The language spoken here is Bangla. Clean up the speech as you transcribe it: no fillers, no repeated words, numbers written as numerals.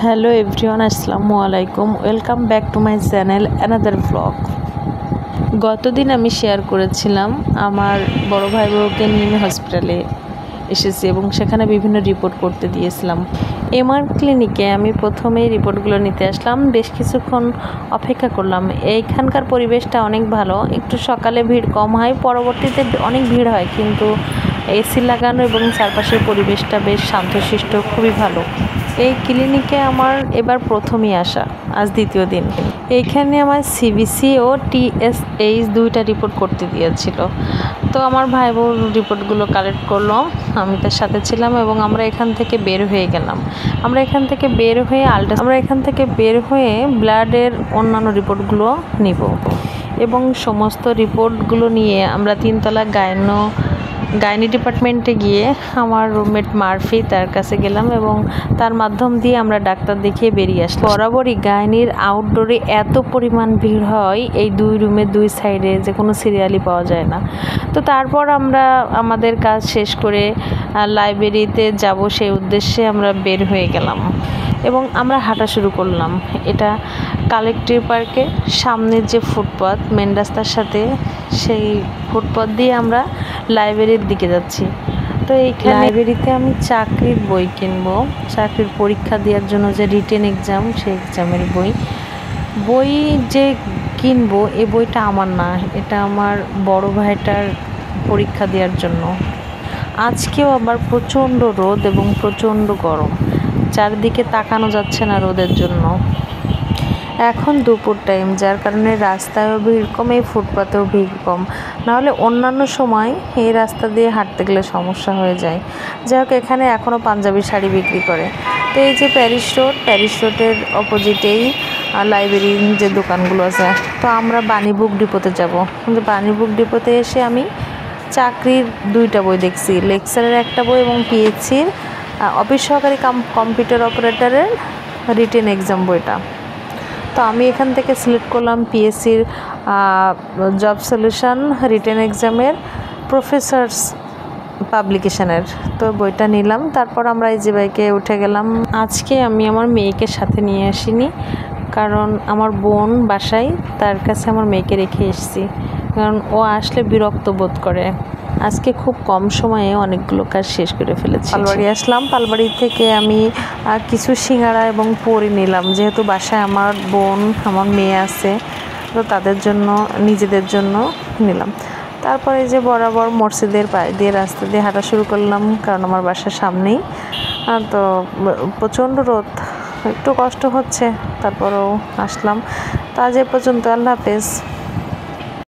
হ্যালো এভরিওয়ান, আসসালামু আলাইকুম। Welcome back to my channel another blog. গতদিন আমি শেয়ার করেছিলাম আমার বড় ভাই বউকে নিয়ে আমি হসপিটালে এসেছি এবং সেখানে বিভিন্ন রিপোর্ট করতে দিয়েছিলাম। এমআর ক্লিনিকে আমি প্রথমেই রিপোর্টগুলো নিতে আসলাম। বেশ কিছুক্ষণ অপেক্ষা করলাম। এইখানকার পরিবেশটা অনেক ভালো। একটু সকালে ভিড় কম হয়, পরবর্তীতে অনেক ভিড় হয়, কিন্তু এসি লাগানো এবং চারপাশের পরিবেশটা বেশ শান্তশিষ্ট, খুবই ভালো। এই ক্লিনিকে আমার এবার প্রথমই আসা, আজ দ্বিতীয় দিন। এইখানে আমার সিবিসি ও টিএসএইচ দুইটা রিপোর্ট করতে দিয়েছিল। তো আমার ভাই বোন রিপোর্টগুলো কালেক্ট করলো, আমি তার সাথে ছিলাম এবং আমরা এখান থেকে বের হয়ে গেলাম। আমরা এখান থেকে বের হয়ে ব্লাডের অন্যান্য রিপোর্টগুলো নিব এবং সমস্ত রিপোর্টগুলো নিয়ে আমরা তিনতলা গাইনি ডিপার্টমেন্টে গিয়ে আমার রুমমেট মারফি তার কাছে গেলাম এবং তার মাধ্যম দিয়ে আমরা ডাক্তার দেখিয়ে বেরিয়ে আসলাম। বরাবরই গাইনির আউটডোরে এত পরিমাণ ভিড় হয়, এই দুই রুমের দুই সাইডে যে কোনো সিরিয়ালই পাওয়া যায় না। তো তারপর আমরা আমাদের কাজ শেষ করে লাইব্রেরিতে যাব, সেই উদ্দেশ্যে আমরা বের হয়ে গেলাম এবং আমরা হাঁটা শুরু করলাম। এটা কালেক্টর পার্কের সামনের যে ফুটপাথ, মেন রাস্তার সাথে, সেই ফুটপাথ দিয়ে আমরা লাইব্রেরির দিকে যাচ্ছি। তো এইখানে লাইব্রেরিতে আমি চাকরির বই কিনবো, চাকরির পরীক্ষা দেওয়ার জন্য যে রিটেন এক্সাম, সেই এক্সামের বই যে কিনবো, এই বইটা আমার না, এটা আমার বড় ভাইটার পরীক্ষা দেওয়ার জন্য। আজকেও আবার প্রচণ্ড রোদ এবং প্রচণ্ড গরম, চারদিকে তাকানো যাচ্ছে না রোদের জন্য। এখন দুপুর টাইম, যার কারণে রাস্তায়ও ভিড় কম, এই ফুটপাতেও ভিড় কম। নাহলে অন্যান্য সময় এই রাস্তা দিয়ে হাঁটতে গেলে সমস্যা হয়ে যায়। যাই হোক, এখানে এখনও পাঞ্জাবি শাড়ি বিক্রি করে। তো এই যে প্যারিস রোডের অপোজিটেই লাইব্রেরির যে দোকানগুলো আছে। তো আমরা বাণী বুক ডিপোতে যাব, কিন্তু বাণী বুক ডিপোতে এসে আমি চাকরির দুইটা বই দেখছি, লেকচারের একটা বই এবং পিএইচসির অফিস সহকারী কম্পিউটার অপারেটরের রিটেন এক্সাম বইটা। তো আমি এখান থেকে সিলেক্ট করলাম পিএসসির জব সলিউশন রিটেন এক্সামের প্রফেসরস পাবলিকেশনের। তো বইটা নিলাম, তারপর আমরা এই যে বাইকে উঠে গেলাম। আজকে আমি আমার মেয়েকে সাথে নিয়ে আসিনি, কারণ আমার বোন বাসায়, তার কাছে আমার মেয়েকে রেখে এসেছি, কারণ ও আসলে বিরক্ত বোধ করে। আজকে খুব কম সময়ে অনেকগুলো কাজ শেষ করে ফেলেছি। পালবাড়ি আসলাম, পালবাড়ি থেকে আমি কিছু সিঙ্গাড়া এবং পুরি নিলাম, যেহেতু বাসায় আমার বোন আমার মেয়ে আছে, তো তাদের জন্য, নিজেদের জন্য নিলাম। তারপরে যে বরাবর মসজিদের পায়ে দিয়ে রাস্তা দিয়ে হাঁটা শুরু করলাম, কারণ আমার বাসার সামনেই। তো প্রচণ্ড রোদ, একটু কষ্ট হচ্ছে, তারপরেও আসলাম। তো আজ এ পর্যন্ত, আল্লাহ হাফেজ।